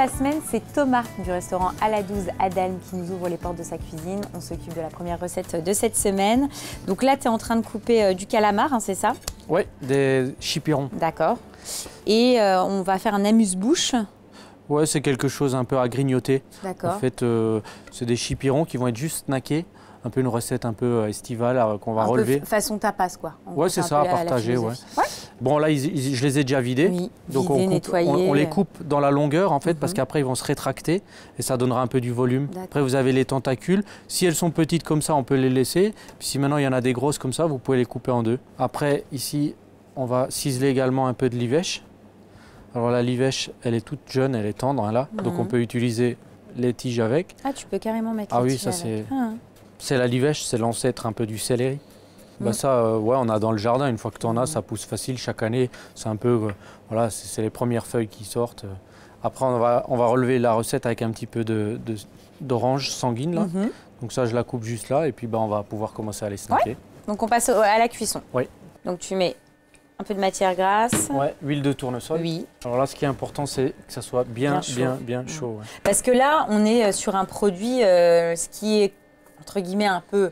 la semaine, c'est Thomas du restaurant à la 12 à Dalm qui nous ouvre les portes de sa cuisine. On s'occupe de la première recette de cette semaine. Donc là, tu es en train de couper du calamar, hein, c'est ça? Oui, des chipirons. D'accord. Et on va faire un amuse-bouche. Ouais, c'est quelque chose un peu à grignoter. D'accord. En fait, c'est des chipirons qui vont être juste snackés. Un peu une recette un peu estivale qu'on va relever. Façon tapas, quoi. Ouais, c'est ça, à partager. Ouais. Bon, là, je les ai déjà vidés. Oui, donc nettoyer. on les coupe dans la longueur, en fait, parce qu'après, ils vont se rétracter et ça donnera un peu du volume. Après, vous avez les tentacules. Si elles sont petites comme ça, on peut les laisser. Puis si maintenant, il y en a des grosses comme ça, vous pouvez les couper en deux. Après, ici, on va ciseler également un peu de livèche. Alors, la livèche, elle est toute jeune, elle est tendre, hein, là. Donc, on peut utiliser les tiges avec. Ah, tu peux carrément mettre les tiges ça, avec. C'est la livèche, c'est l'ancêtre un peu du céleri. Bah ça, ouais, on a dans le jardin, une fois que tu en as, ça pousse facile chaque année. C'est un peu, voilà, c'est les premières feuilles qui sortent. Après, on va relever la recette avec un petit peu d'orange sanguine, là. Donc ça, je la coupe juste là, et puis bah, on va pouvoir commencer à les snacker. Ouais. Donc on passe à la cuisson. Oui. Donc tu mets un peu de matière grasse. Ouais, huile de tournesol. Oui. Alors là, ce qui est important, c'est que ça soit bien chaud. Ouais. Parce que là, on est sur un produit, ce qui est, entre guillemets, un peu,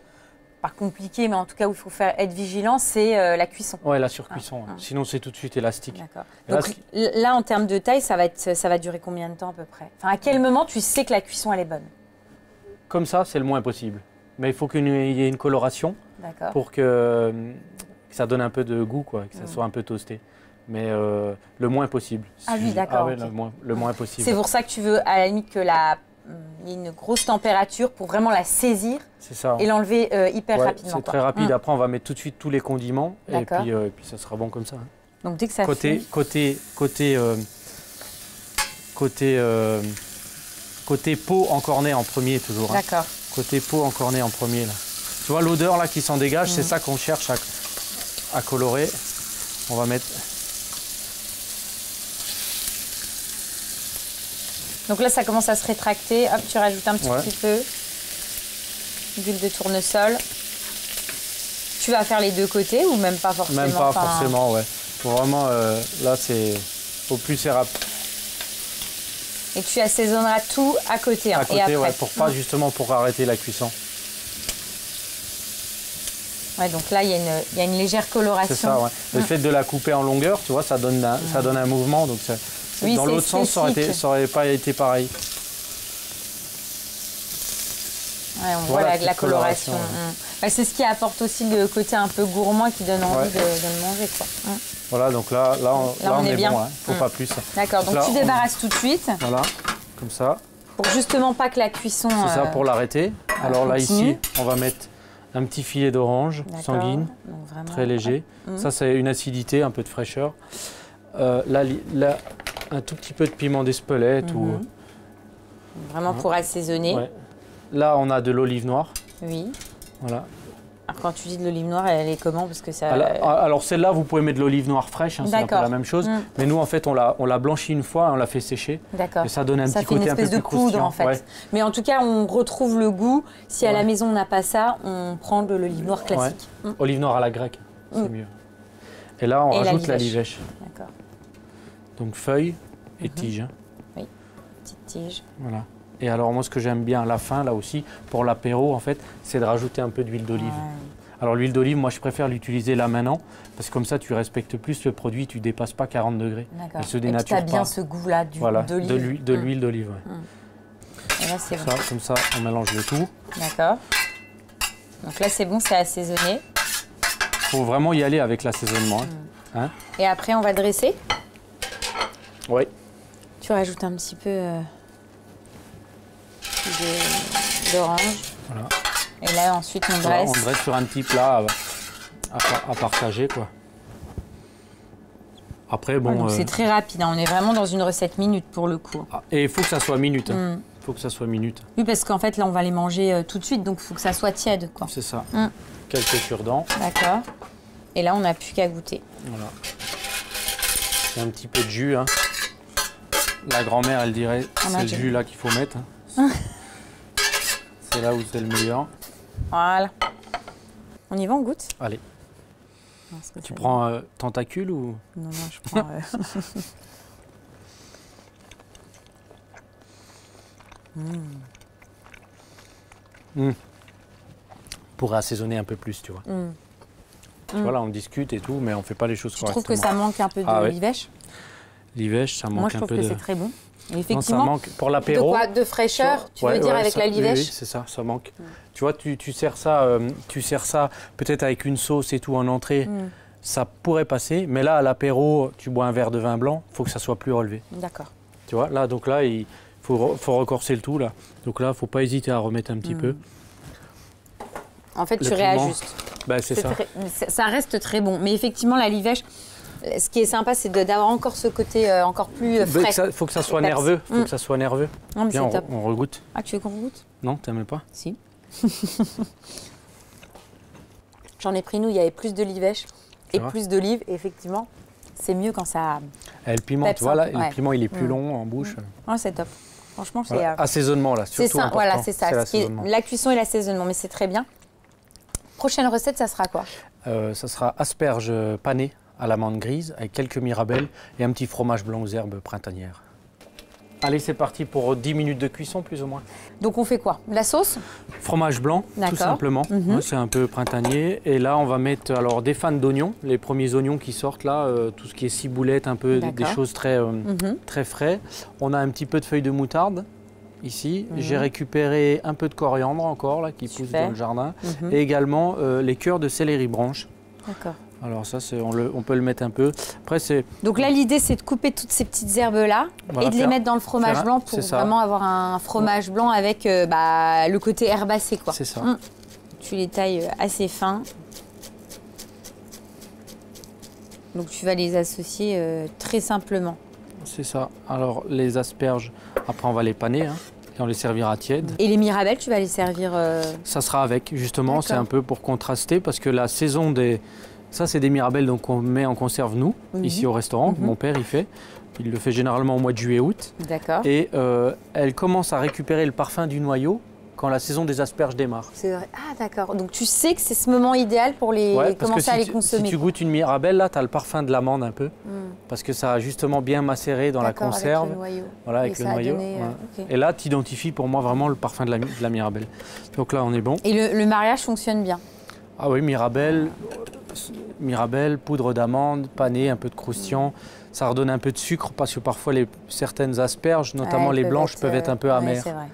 pas compliqué, mais en tout cas où il faut être vigilant, c'est la cuisson. Ouais, la surcuisson. Sinon, c'est tout de suite élastique. D'accord. Donc là, en termes de taille, ça va durer combien de temps à peu près? Enfin, à quel moment tu sais que la cuisson, elle est bonne? Comme ça, c'est le moins possible. Mais il faut qu'il y ait une coloration pour que ça donne un peu de goût, quoi, que ça soit un peu toasté. Mais le moins possible. Ah oui, d'accord. Ah, ouais, le moins possible. C'est pour ça que tu veux, à la limite, que il y ait une grosse température pour vraiment la saisir et l'enlever hyper rapidement. C'est très rapide. Après, on va mettre tout de suite tous les condiments et puis ça sera bon comme ça. Donc dès que ça côté peau encornée en premier toujours. D'accord. Côté peau encornée en premier là. Tu vois l'odeur là qui s'en dégage, c'est ça qu'on cherche à colorer. On va mettre. Donc là, ça commence à se rétracter. Hop, tu rajoutes un petit peu d'huile de tournesol. Tu vas faire les deux côtés ou même pas forcément? Même pas forcément, ouais. Faut vraiment, là, c'est au plus c'est rapide. Et tu assaisonneras tout à côté. À côté, ouais, pour pas justement pour arrêter la cuisson. Ouais, donc là, il y a une légère coloration. C'est ça, ouais. Le fait de la couper en longueur, tu vois, ça donne un mouvement, donc ça. Oui, dans l'autre sens, ça aurait pas été pareil. Ouais, on voit la coloration. Ouais. C'est ce qui apporte aussi le côté un peu gourmand qui donne envie de le manger, quoi. Voilà, donc là on est bien. Bon, hein. Faut pas plus. D'accord, donc là, tu débarrasses tout de suite. Voilà, comme ça. Pour justement pas que la cuisson... C'est ça, pour l'arrêter. Alors là, ici, on va mettre un petit filet d'orange sanguine, très léger. Ça, c'est une acidité, un peu de fraîcheur. Là, un tout petit peu de piment d'Espelette. Vraiment pour assaisonner. Ouais. Là, on a de l'olive noire. Oui. Voilà. Alors, quand tu dis de l'olive noire, elle est comment? Parce que ça... Alors celle-là, vous pouvez mettre de l'olive noire fraîche, hein, c'est un peu la même chose. Mais nous, en fait, on l'a blanchie une fois et on l'a fait sécher. D'accord. Et ça donne un petit côté un peu plus croustillant. Ça fait une espèce de poudre, en fait. Ouais. Mais en tout cas, on retrouve le goût. Si à la maison, on n'a pas ça, on prend de l'olive noire classique. Ouais. Olive noire à la grecque, c'est mieux. Et là, on rajoute la livèche. D'accord. Donc feuilles et tiges. Hein. Oui, petite tige. Voilà. Et alors moi, ce que j'aime bien à la fin, là aussi, pour l'apéro, en fait, c'est de rajouter un peu d'huile d'olive. Alors l'huile d'olive, moi, je préfère l'utiliser là maintenant, parce que comme ça, tu respectes plus le produit, tu ne dépasses pas 40 degrés. D'accord. Elle se dénature pas. Et tu as bien ce goût-là d'olive. De l'huile d'olive, ouais. Et là, c'est bon. Comme ça, on mélange le tout. D'accord. Donc là, c'est bon, c'est assaisonné. Il faut vraiment y aller avec l'assaisonnement. Hein. Et après, on va dresser? Oui. Tu rajoutes un petit peu d'orange. Voilà. Et là, ensuite, on dresse. Voilà, on dresse sur un petit plat à partager, quoi. Après, bon... c'est très rapide, hein. On est vraiment dans une recette minute pour le coup. Et il faut que ça soit minute. Hein. Faut que ça soit minute. Oui, parce qu'en fait, là, on va les manger tout de suite, donc il faut que ça soit tiède, quoi. C'est ça. Quelques cure-dents. D'accord. Et là, on n'a plus qu'à goûter. Voilà. C'est un petit peu de jus, hein. La grand-mère, elle dirait, c'est le jus là qu'il faut mettre. Hein. C'est là où c'est le meilleur. Voilà. On y va, on goûte? Allez. Tu prends tentacule ou... Non, je prends... Pour assaisonner un peu plus, tu vois. Tu vois, là, on discute et tout, mais on ne fait pas les choses correctement. Tu trouves que ça manque un peu de l'ivèche? L'ivèche, ça manque un peu de... Moi, je trouve que c'est très bon. Effectivement, non, ça manque pour l'apéro. De quoi? De fraîcheur, tu veux dire, avec la livèche? Oui, c'est ça, ça manque. Tu vois, tu sers ça peut-être avec une sauce et tout en entrée, ça pourrait passer. Mais là, à l'apéro, tu bois un verre de vin blanc, il faut que ça soit plus relevé. D'accord. Tu vois, là, donc là, il faut recorser le tout, là. Donc là, il ne faut pas hésiter à remettre un petit peu. En fait, tu réajustes. Ben, c'est ça. Ça reste très bon. Mais effectivement, la livèche, ce qui est sympa, c'est d'avoir encore ce côté encore plus frais. Il faut que ça soit nerveux. Faut que ça soit nerveux. Non, mais c'est top. On regoute. Ah, tu veux qu'on regoute? Non, tu n'aimes pas? Si. J'en ai pris, nous, il y avait plus de livèche et plus d'olives. Et effectivement, c'est mieux quand ça... Et le piment, tu vois, là, le piment, il est plus long en bouche. Oh, c'est top. Franchement, c'est... Voilà. Assaisonnement, là, surtout important. Voilà, c'est ça. La cuisson et l'assaisonnement, mais c'est très bien. Prochaine recette, ça sera quoi? Ça sera asperges panées à l'amande grise avec quelques mirabelles et un petit fromage blanc aux herbes printanières. Allez, c'est parti pour 10 minutes de cuisson, plus ou moins. Donc, on fait quoi? La sauce? Fromage blanc, tout simplement. C'est un peu printanier. Et là, on va mettre alors, des fans d'oignons, les premiers oignons qui sortent là, tout ce qui est ciboulette, un peu des choses très, très frais. On a un petit peu de feuilles de moutarde. Ici, j'ai récupéré un peu de coriandre encore, là, qui pousse dans le jardin. Et également les cœurs de céleri branche. D'accord. Alors ça, on peut le mettre un peu. Après, donc là, l'idée, c'est de couper toutes ces petites herbes-là et de les mettre dans le fromage blanc pour vraiment avoir un fromage blanc avec le côté herbacé, quoi. C'est ça. Tu les tailles assez fins. Donc tu vas les associer très simplement. C'est ça. Alors les asperges, après on va les paner et on les servira tièdes. Et les mirabelles, tu vas les servir Ça sera avec, justement, c'est un peu pour contraster parce que la saison des... Ça, c'est des mirabelles qu'on met en conserve, nous, ici au restaurant. Mon père, il fait. Il le fait généralement au mois de juillet-août. D'accord. Et elle commence à récupérer le parfum du noyau quand la saison des asperges démarre. C'est vrai. Ah, d'accord. Donc, tu sais que c'est ce moment idéal pour commencer à les consommer. Si tu goûtes une mirabelle, là, tu as le parfum de l'amande un peu. Parce que ça a justement bien macéré dans la conserve. Avec le noyau. Voilà, avec le noyau. Et là, tu identifies pour moi vraiment le parfum de la mirabelle. Donc là, on est bon. Et le mariage fonctionne bien? Ah oui, mirabelle, poudre d'amande, pané, un peu de croustillant. Ça redonne un peu de sucre parce que parfois certaines asperges, notamment les blanches, peuvent être un peu amères. C'est vrai.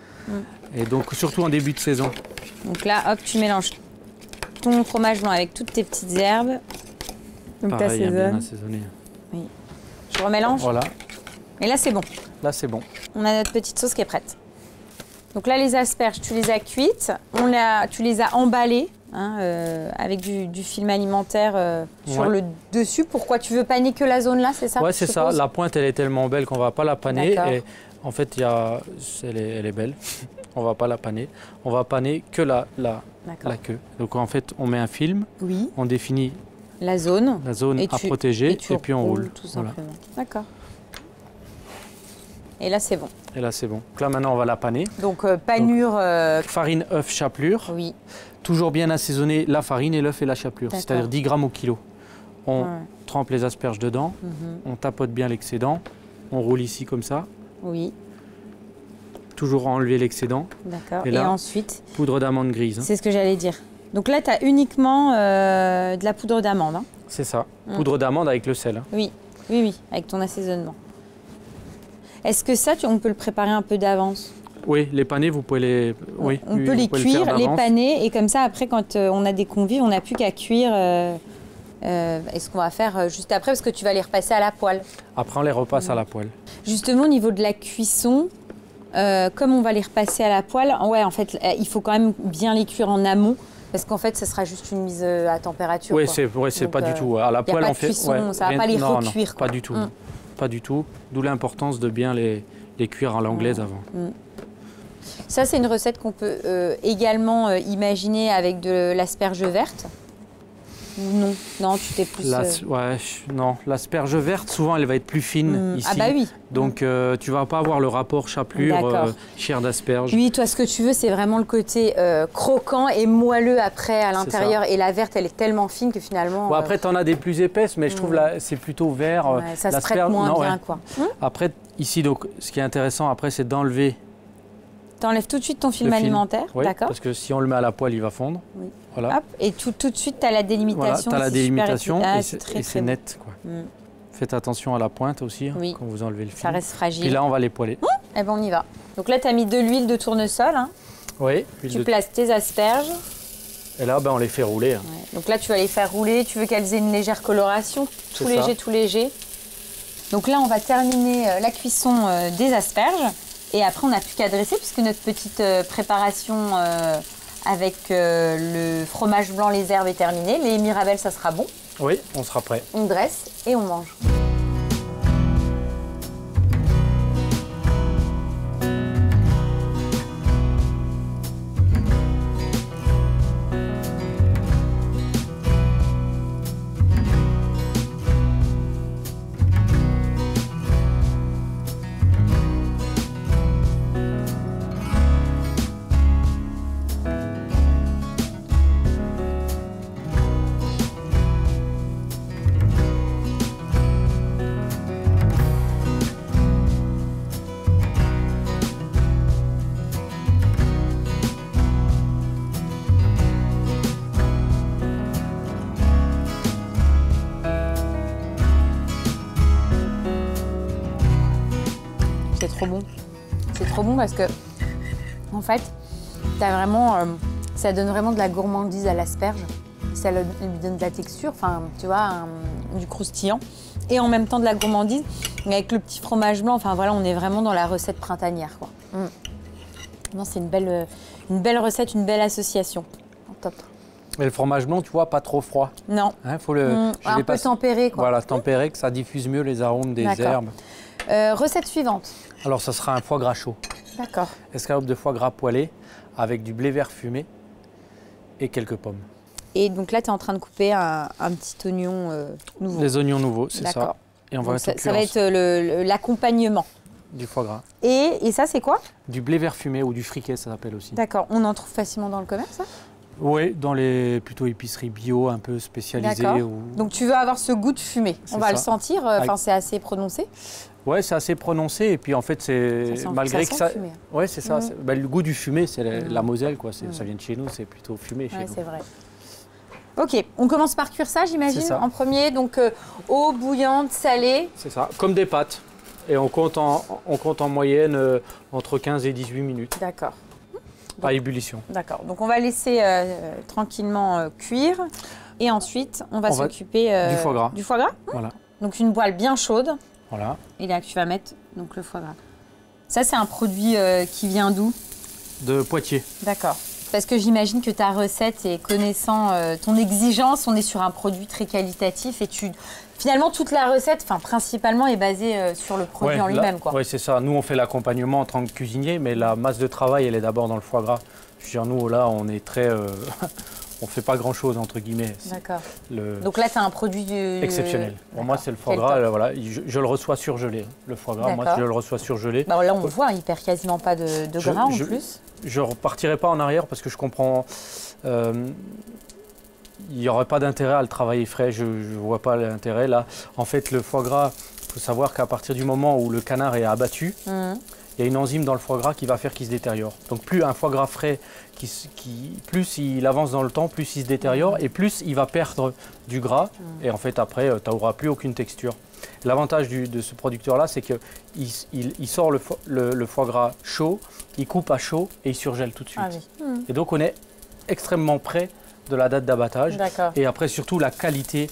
Et donc surtout en début de saison. Donc là, hop, tu mélanges ton fromage blanc avec toutes tes petites herbes. Donc pareil, bien assaisonné. Oui. Je remélange. Voilà. Et là, c'est bon. Là, c'est bon. On a notre petite sauce qui est prête. Donc là, les asperges, tu les as cuites. Tu les as emballées avec du film alimentaire sur le dessus. Pourquoi tu veux paner que la zone là, c'est ça? Ouais, c'est ça. La pointe, elle est tellement belle qu'on va pas la paner. Et en fait, elle est belle. On va pas la paner. On va paner que la queue. Donc en fait, on met un film. Oui. On définit la zone à protéger et puis on roule. Tout simplement. Voilà. D'accord. Et là, c'est bon. Et là, c'est bon. Donc là, maintenant, on va la paner. Donc, panure... farine, œuf, chapelure. Oui. Toujours bien assaisonner la farine et l'œuf et la chapelure, c'est-à-dire 10 grammes au kilo. On trempe les asperges dedans, on tapote bien l'excédent, on roule ici comme ça. Oui. Toujours enlever l'excédent. D'accord. Et ensuite poudre d'amande grise. C'est ce que j'allais dire. Donc là, tu as uniquement de la poudre d'amande. C'est ça. Poudre d'amande avec le sel. Oui, avec ton assaisonnement. Est-ce que ça, on peut le préparer un peu d'avance? Oui, les panés, vous pouvez les... Oui, on peut les cuire, les paner, et comme ça, après, quand on a des convives, on n'a plus qu'à cuire. Est-ce qu'on va faire juste après? Parce que tu vas les repasser à la poêle. Après, on les repasse à la poêle. Justement, au niveau de la cuisson, comme on va les repasser à la poêle, en fait, il faut quand même bien les cuire en amont. Parce qu'en fait, ça sera juste une mise à température. Oui, c'est pas du tout. À la poêle, on fait... Cuisson, ça ne va pas les recuire. Non, pas du tout. Pas du tout. D'où l'importance de bien les cuire à l'anglaise avant. Ça, c'est une recette qu'on peut également imaginer avec de l'asperge verte. Non, non, tu t'es plus... non, l'asperge verte, souvent, elle va être plus fine ici. Ah bah oui. Donc, tu vas pas avoir le rapport chapelure, chair d'asperge. Oui, toi, ce que tu veux, c'est vraiment le côté croquant et moelleux après à l'intérieur. Et la verte, elle est tellement fine que finalement... Bon, après, tu en as des plus épaisses, mais je trouve là, c'est plutôt vert. Ça se traite moins bien, quoi. Après, ici, donc, ce qui est intéressant, après, c'est d'enlever Tu enlèves tout de suite ton film Le film. alimentaire, Oui, d'accord. parce que si on le met à la poêle, il va fondre. Oui. Voilà. Hop, et tout de suite, tu as la délimitation. Voilà, tu as la délimitation Ah, et très c'est beau. net. Quoi. Faites attention à la pointe aussi, Oui. quand vous enlevez le film. Ça reste fragile. Puis là, on va les poêler. Eh ben, on y va. Donc là, tu as mis de l'huile de tournesol. Hein. Oui. Tu places tes asperges. Et là, ben, on les fait rouler. Hein. Ouais. Donc là, tu vas les faire rouler. Tu veux qu'elles aient une légère coloration. Tout léger, tout léger. Donc là, on va terminer la cuisson des asperges. Et après, on n'a plus qu'à dresser puisque notre petite préparation avec le fromage blanc, les herbes est terminée. Les mirabelles, ça sera bon. Oui, on sera prêt. On dresse et on mange. C'est trop bon. C'est trop bon parce que, en fait, t'as vraiment, ça donne vraiment de la gourmandise à l'asperge. Ça lui donne de la texture, enfin, tu vois, du croustillant. Et en même temps de la gourmandise. Avec le petit fromage blanc, enfin voilà, on est vraiment dans la recette printanière, quoi. Non, c'est une belle recette, une belle association. Top. Et le fromage blanc, tu vois, pas trop froid. Non. Hein, faut le, un peu tempéré, quoi. Voilà, tempéré, que ça diffuse mieux les arômes des herbes. Recette suivante. Alors, ça sera un foie gras chaud. D'accord. Escalope de foie gras poêlé avec du blé vert fumé et quelques pommes. Et donc là, tu es en train de couper un petit oignon nouveau. Les oignons nouveaux, c'est ça. Et on va mettre ça va être l'accompagnement. Du foie gras. Et ça, c'est quoi? Du blé vert fumé ou du friquet, ça s'appelle aussi. D'accord. On en trouve facilement dans le commerce, ça? Oui, dans les plutôt épiceries bio, un peu spécialisées. Ou... Donc tu veux avoir ce goût de fumée. On va le sentir, c'est assez prononcé. Oui, c'est assez prononcé. Et puis en fait, c'est malgré que ça. Oui, c'est ça. Le goût du fumé, c'est la Moselle, quoi. Ça vient de chez nous, c'est plutôt fumé chez nous. C'est vrai. Ok, on commence par cuire ça, j'imagine, en premier. Donc eau bouillante, salée. C'est ça, comme des pâtes. Et on compte en moyenne entre 15 et 18 minutes. D'accord. À ébullition. D'accord. Donc on va laisser tranquillement cuire. Et ensuite, on va s'occuper du foie gras. Du foie gras. Voilà. Donc une poêle bien chaude. Voilà. Et là, tu vas mettre donc, le foie gras. Ça, c'est un produit qui vient d'où? De Poitiers. D'accord. Parce que j'imagine que ta recette et connaissant ton exigence, on est sur un produit très qualitatif et finalement toute la recette, principalement, est basée sur le produit en lui-même, quoi. Oui, c'est ça. Nous, on fait l'accompagnement en tant que cuisinier, mais la masse de travail, elle est d'abord dans le foie gras. Je veux dire, nous, là, on est très... on fait pas grand-chose, entre guillemets. D'accord. Donc là, tu as un produit exceptionnel. Pour moi, c'est le foie gras. Voilà, je le reçois surgelé. Le foie gras, moi, je le reçois surgelé. Bah, là, on voit, il perd quasiment pas de gras en plus. Je ne repartirai pas en arrière parce que je comprends... il n'y aurait pas d'intérêt à le travailler frais. Je ne vois pas l'intérêt. Là, en fait, le foie gras, il faut savoir qu'à partir du moment où le canard est abattu, il y a une enzyme dans le foie gras qui va faire qu'il se détériore. Donc plus un foie gras frais, plus il avance dans le temps, plus il se détériore et plus il va perdre du gras. Et en fait, après, tu n'auras plus aucune texture. L'avantage de ce producteur-là, c'est qu'il sort le foie gras chaud, il coupe à chaud et il surgèle tout de suite. Ah oui. Et donc, on est extrêmement près de la date d'abattage. Et après, surtout, la qualité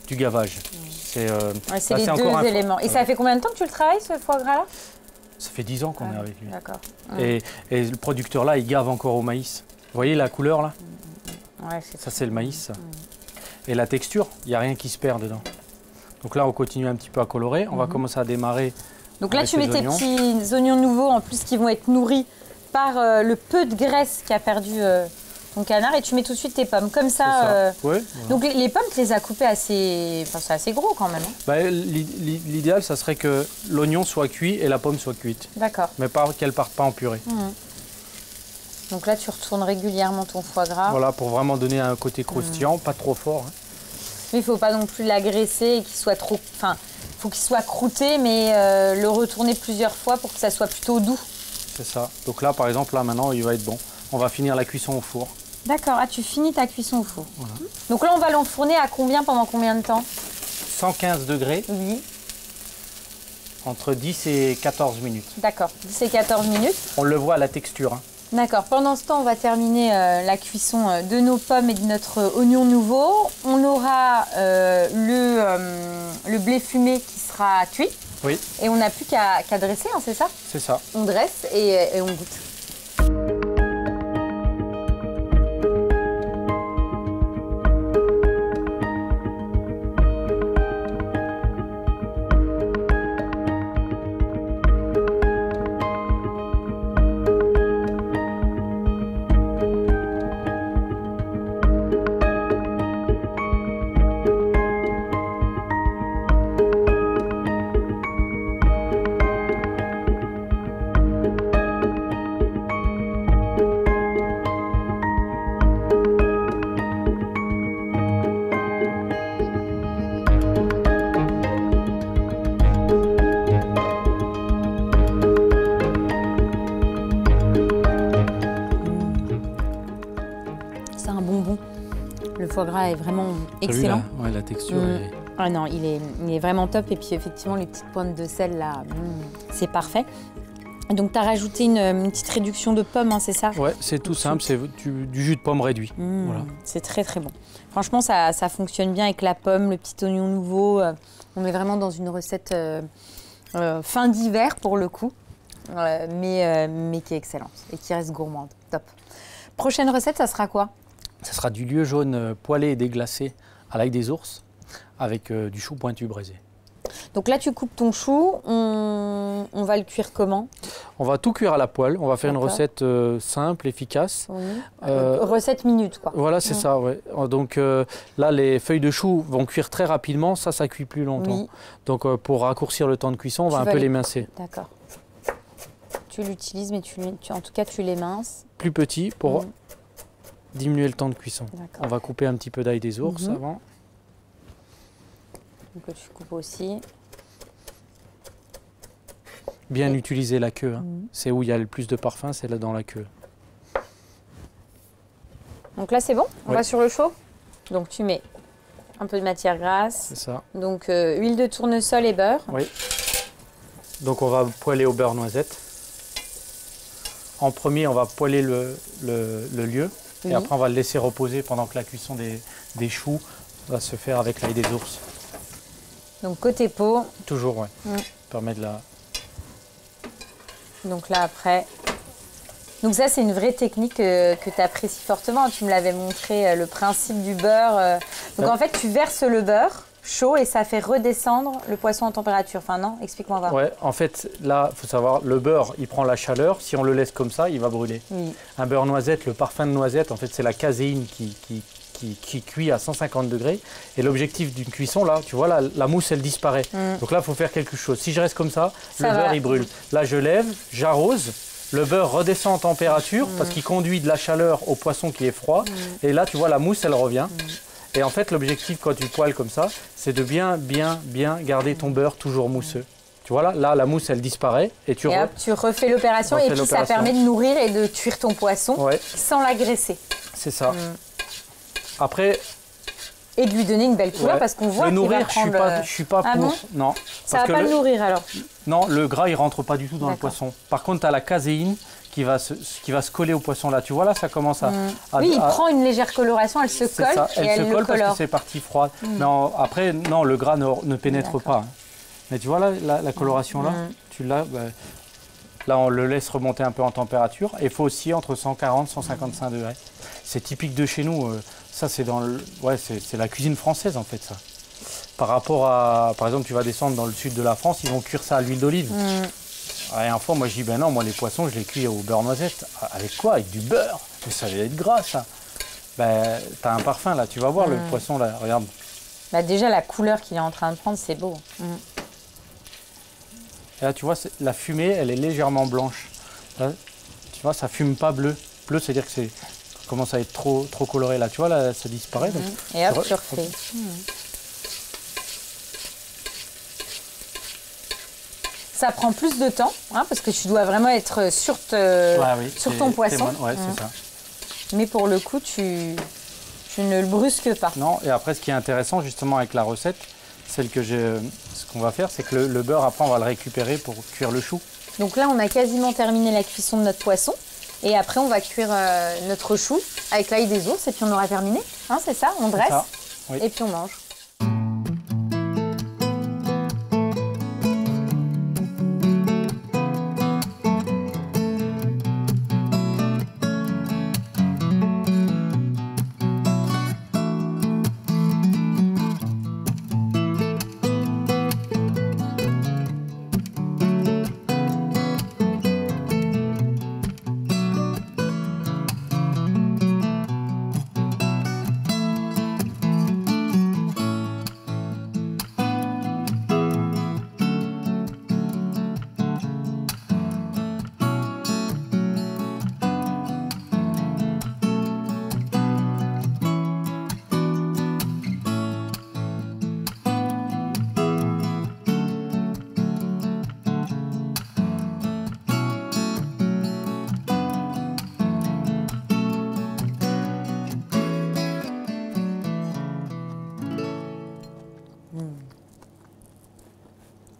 du gavage. C'est les deux éléments. Et ça fait combien de temps que tu le travailles, ce foie gras-là? Ça fait 10 ans qu'on est avec lui. D'accord. Et le producteur-là, il gave encore au maïs. Vous voyez la couleur, là? Ça, c'est le maïs. Et la texture, il n'y a rien qui se perd dedans. Donc là, on continue un petit peu à colorer. On va commencer à démarrer. Donc là, tu mets tes petits oignons nouveaux, en plus, qui vont être nourris par le peu de graisse qu'a perdu ton canard. Et tu mets tout de suite tes pommes. Comme ça. Ouais, voilà. Donc les pommes, tu les as coupées assez... c'est assez gros quand même. Hein. L'idéal, ça serait que l'oignon soit cuit et la pomme soit cuite. D'accord. Mais qu'elle ne parte pas en purée. Donc là, tu retournes régulièrement ton foie gras. Voilà, pour vraiment donner un côté croustillant, pas trop fort. Hein. Mais il ne faut pas non plus l'agresser et qu'il soit trop... il faut qu'il soit croûté, mais le retourner plusieurs fois pour que ça soit plutôt doux. C'est ça. Donc là, par exemple, là maintenant, il va être bon. On va finir la cuisson au four. D'accord, ah, tu finis ta cuisson au four. Voilà. Donc là, on va l'enfourner à combien, pendant combien de temps? 115 degrés, Oui. entre 10 et 14 minutes. D'accord, 10 et 14 minutes. On le voit à la texture. Hein. D'accord, pendant ce temps, on va terminer la cuisson de nos pommes et de notre oignon nouveau. On aura le blé fumé qui sera cuit. Oui. Et on n'a plus qu'à dresser, hein, c'est ça? C'est ça. On dresse et on goûte. C'est un bonbon. Le foie gras est vraiment excellent. Ouais, la texture est... Ah non, il est vraiment top. Et puis effectivement, les petites pointes de sel là, c'est parfait. Donc tu as rajouté une petite réduction de pommes, hein, c'est ça? Ouais, c'est tout simple, c'est du jus de pomme réduit. Voilà. C'est très très bon. Franchement, ça fonctionne bien avec la pomme, le petit oignon nouveau. On est vraiment dans une recette fin d'hiver pour le coup, mais qui est excellente et qui reste gourmande. Top. Prochaine recette, ça sera quoi? Ça sera du lieu jaune poêlé et déglacé à l'ail des ours avec du chou pointu braisé. Donc là, tu coupes ton chou, on va le cuire comment? On va tout cuire à la poêle, on va faire une recette simple, efficace. Oui. Recette minute, quoi. Voilà, c'est ça, ouais. Donc là, les feuilles de chou vont cuire très rapidement, ça cuit plus longtemps. Oui. Donc pour raccourcir le temps de cuisson, on va un peu l'émincer. D'accord. Tu l'utilises, mais en tout cas, tu l'éminces. Plus petit pour diminuer le temps de cuisson. On va couper un petit peu d'ail des ours avant. Donc tu coupes aussi. Bien utiliser la queue. Hein. C'est où il y a le plus de parfum, c'est là dans la queue. Donc là, c'est bon. On va sur le chaud. Donc tu mets un peu de matière grasse. C'est ça. Donc huile de tournesol et beurre. Oui. Donc on va poêler au beurre noisette. En premier, on va poêler le lieu. Et après, on va le laisser reposer pendant que la cuisson des choux va se faire avec l'ail des ours. Donc côté peau. Toujours, ouais. Permet de la... Donc là, après... Donc ça, c'est une vraie technique que tu apprécies fortement. Tu me l'avais montré, le principe du beurre. Donc en fait, tu verses le beurre chaud et ça fait redescendre le poisson en température. Enfin non, explique-moi voir. Ouais, en fait, là, il faut savoir, le beurre, il prend la chaleur. Si on le laisse comme ça, il va brûler. Oui. Un beurre noisette, le parfum de noisette, en fait, c'est la caséine qui cuit à 150 degrés. Et l'objectif d'une cuisson, là, tu vois, la mousse, elle disparaît. Donc là, il faut faire quelque chose. Si je reste comme ça, le beurre, il brûle. Là, je lève, j'arrose. Le beurre redescend en température parce qu'il conduit de la chaleur au poisson qui est froid. Et là, tu vois, la mousse, elle revient. Et en fait, l'objectif, quand tu poêles comme ça, c'est de bien garder ton beurre toujours mousseux. Tu vois, là, la mousse, elle disparaît. Et tu refais l'opération. Et puis, ça permet de nourrir et de cuire ton poisson sans l'agresser. C'est ça. Après... Et de lui donner une belle couleur parce qu'on voit qu'il va prendre... Je suis pas pour... Bon non. Ça va pas le nourrir alors? Non, le gras, il rentre pas du tout dans le poisson. Par contre, tu as la caséine qui va se coller au poisson là. Tu vois, là, ça commence à... Oui, il prend une légère coloration, elle se colle ça. Et elle se colle parce que c'est partie froide. Mais après, non, le gras ne pénètre pas. Hein. Mais tu vois, là, la coloration là, tu l'as... Là, on le laisse remonter un peu en température. Et il faut aussi entre 140 et 155 degrés. C'est typique de chez nous. Ça, c'est c'est la cuisine française, en fait, ça. Par rapport à... Par exemple, tu vas descendre dans le sud de la France, ils vont cuire ça à l'huile d'olive. Et une fois, moi, je dis, ben non, moi, les poissons, je les cuis au beurre noisette. Avec quoi? Avec du beurre? Mais ça va être gras, ça. Ben, t'as un parfum, là. Tu vas voir le poisson, là. Regarde. Bah, déjà, la couleur qu'il est en train de prendre, c'est beau. Et là, tu vois, la fumée, elle est légèrement blanche. Là, tu vois, ça fume pas bleu. Bleu, c'est-à-dire que ça commence à être trop coloré. Là, tu vois, là, ça disparaît. Donc, et hop, tu refais. ça prend plus de temps, hein, parce que tu dois vraiment être sur ton poisson. Ouais, c'est ça. Mais pour le coup, tu ne le brusques pas. Non, et après, ce qui est intéressant justement avec la recette, ce qu'on va faire, c'est que le beurre, après, on va le récupérer pour cuire le chou. Donc là, on a quasiment terminé la cuisson de notre poisson. Et après, on va cuire notre chou avec l'ail des ours. Et puis, on aura terminé. Hein, c'est ça, on dresse oui. Et puis, on mange.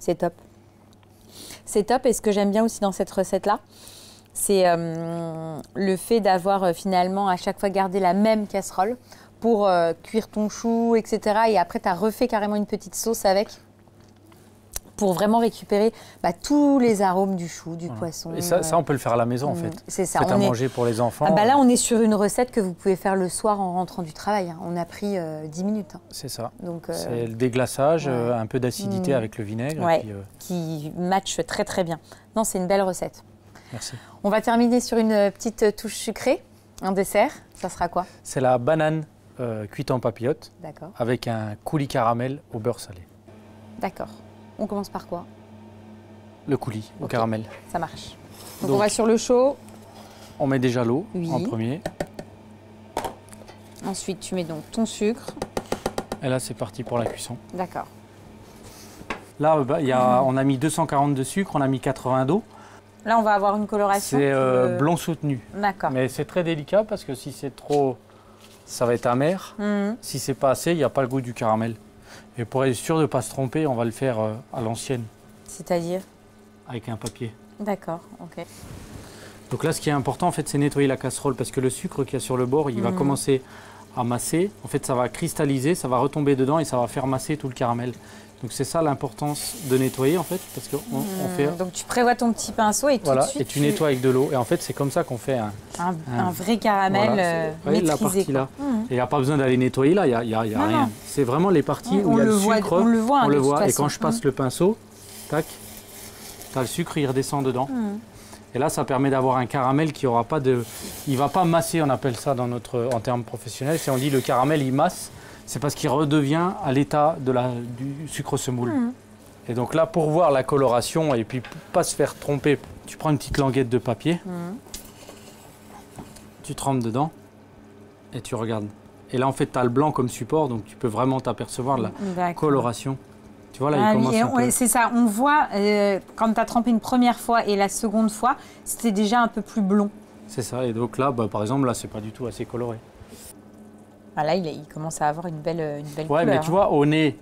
C'est top. C'est top, et ce que j'aime bien aussi dans cette recette-là, c'est le fait d'avoir finalement à chaque fois gardé la même casserole pour cuire ton chou, etc. Et après, tu as refait carrément une petite sauce avec pour vraiment récupérer tous les arômes du chou, du poisson. Et ça, on peut le faire à la maison en fait. C'est ça. C'est à manger pour les enfants. Là, on est sur une recette que vous pouvez faire le soir en rentrant du travail. Hein. On a pris 10 minutes. Hein. C'est ça. Donc, c'est le déglaçage, un peu d'acidité avec le vinaigre. Ouais, et puis, qui match très très bien. Non, c'est une belle recette. Merci. On va terminer sur une petite touche sucrée, un dessert. Ça sera quoi? C'est la banane cuite en papillote avec un coulis caramel au beurre salé. D'accord. On commence par quoi? Le coulis au caramel. Ça marche. Donc on va sur le chaud. On met déjà l'eau en premier. Ensuite, tu mets donc ton sucre. Et là, c'est parti pour la cuisson. D'accord. Là, on a mis 240 de sucre, on a mis 80 d'eau. Là, on va avoir une coloration. C'est blond soutenu. D'accord. Mais c'est très délicat parce que si c'est trop, ça va être amer. Si c'est pas assez, il n'y a pas le goût du caramel. Et pour être sûr de ne pas se tromper, on va le faire à l'ancienne. C'est-à-dire? Avec un papier. D'accord, ok. Donc là, ce qui est important, en fait, c'est nettoyer la casserole parce que le sucre qu'il y a sur le bord, il va commencer à masser. En fait, ça va cristalliser, ça va retomber dedans et ça va faire masser tout le caramel. Donc c'est ça l'importance de nettoyer, en fait, parce qu'on fait... Donc tu prévois ton petit pinceau et tout de suite... et tu nettoies avec de l'eau. Et en fait, c'est comme ça qu'on fait un vrai caramel maîtrisé. La partie là. Il n'y a pas besoin d'aller nettoyer là, il n'y a rien. C'est vraiment les parties où il y a le sucre. On le voit, on le voit. Et quand je passe le pinceau, tac, tu as le sucre, il redescend dedans. Et là, ça permet d'avoir un caramel qui aura pas de... Il ne va pas masser, on appelle ça en termes professionnels. Si on dit le caramel, il masse, c'est parce qu'il redevient à l'état du sucre semoule. Et donc là, pour voir la coloration et puis pour pas se faire tromper, tu prends une petite languette de papier, tu trempes dedans et tu regardes. Et là, en fait, tu as le blanc comme support, donc tu peux vraiment t'apercevoir de la coloration. Tu vois, là, il commence un peu... C'est ça, on voit, quand tu as trempé une première fois et la seconde fois, c'était déjà un peu plus blond. C'est ça, et donc là, par exemple, là, c'est pas du tout assez coloré. Ah là, il commence à avoir une belle couleur. Ouais, mais tu vois, au nez,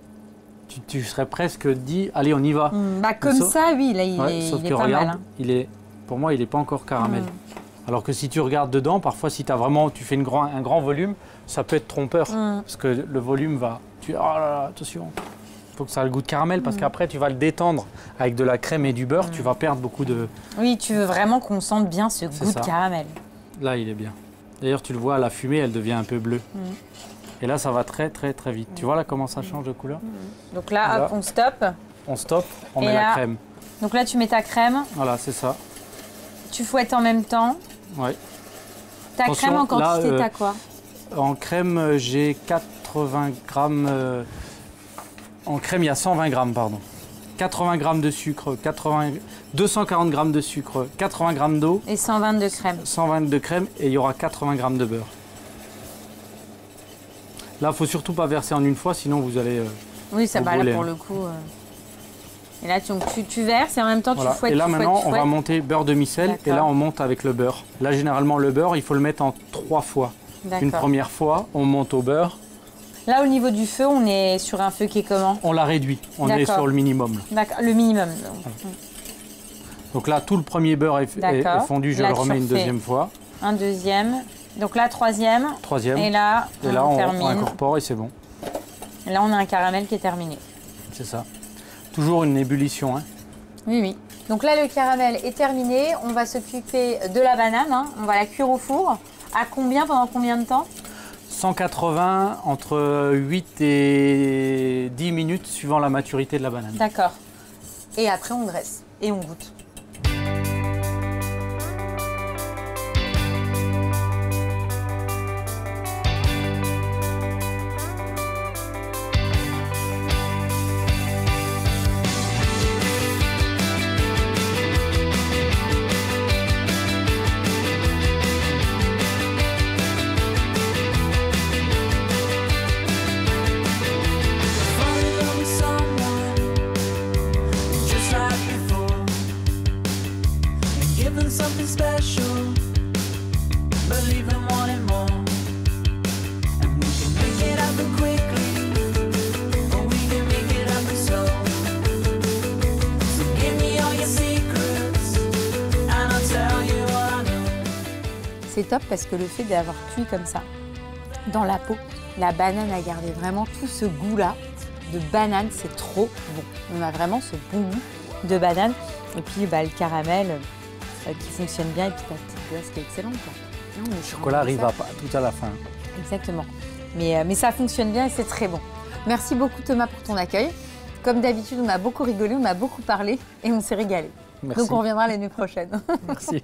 tu serais presque dit, allez, on y va. Comme ça, oui, là, il est pas regarde, mal. Hein. Pour moi, il n'est pas encore caramel. Alors que si tu regardes dedans, parfois, si tu fais un grand volume, ça peut être trompeur. Parce que le volume va... oh là là, attention. Il faut que ça ait le goût de caramel, parce qu'après, tu vas le détendre avec de la crème et du beurre, tu vas perdre beaucoup de... Oui, tu veux vraiment qu'on sente bien ce goût de caramel. Là, il est bien. D'ailleurs, tu le vois, la fumée, elle devient un peu bleue. Et là, ça va très, très, très vite. Tu vois là comment ça change de couleur? Donc là, hop, on stoppe. On stoppe, on met la crème. Donc là, tu mets ta crème. Voilà, c'est ça. Tu fouettes en même temps. Ouais. Ta crème en quantité, t'as quoi? En crème, j'ai 80 grammes. En crème, il y a 120 grammes, pardon. 80 grammes de sucre, 240 grammes de sucre, 80 grammes d'eau. Et 120 de crème. 120 de crème et il y aura 80 grammes de beurre. Là, il ne faut surtout pas verser en une fois, sinon vous allez. Oui, ça va là pour le coup. Et là, tu verses et en même temps, tu fouettes. Et là, maintenant, tu fouettes. on va monter beurre demi-sel. Et là, on monte avec le beurre. Là, généralement, le beurre, il faut le mettre en 3 fois. Une première fois, on monte au beurre. Là, au niveau du feu, on est sur un feu qui est comment? On l'a réduit. On est sur le minimum. D'accord, le minimum. Donc là, tout le premier beurre est fondu. Je le remets une deuxième fois. Un deuxième. Donc là, troisième. Troisième. Et là, on incorpore et c'est bon. Et là, on a un caramel qui est terminé. C'est ça. Toujours une ébullition. Hein. Oui, oui. Donc là, le caramel est terminé. On va s'occuper de la banane. Hein. On va la cuire au four. À combien, pendant combien de temps? 180, entre 8 et 10 minutes, suivant la maturité de la banane. D'accord. Et après, on dresse et on goûte. Something special, believe in wanting more, and we can make it happen quickly, or we can make it happen slow. So give me all your secrets, and I'll tell you what I know. C'est top parce que le fait d'avoir cuit comme ça, dans la peau, la banane a gardé vraiment tout ce goût-là de banane, c'est trop bon. On a vraiment ce bon goût de banane, et puis le caramel qui fonctionne bien, et puis ta petite glace qui est excellente. Non, le chocolat arrive tout à la fin. Exactement. Mais ça fonctionne bien et c'est très bon. Merci beaucoup Thomas pour ton accueil. Comme d'habitude, on a beaucoup rigolé, on a beaucoup parlé et on s'est régalé. Merci. Donc on reviendra l'année prochaine. Merci.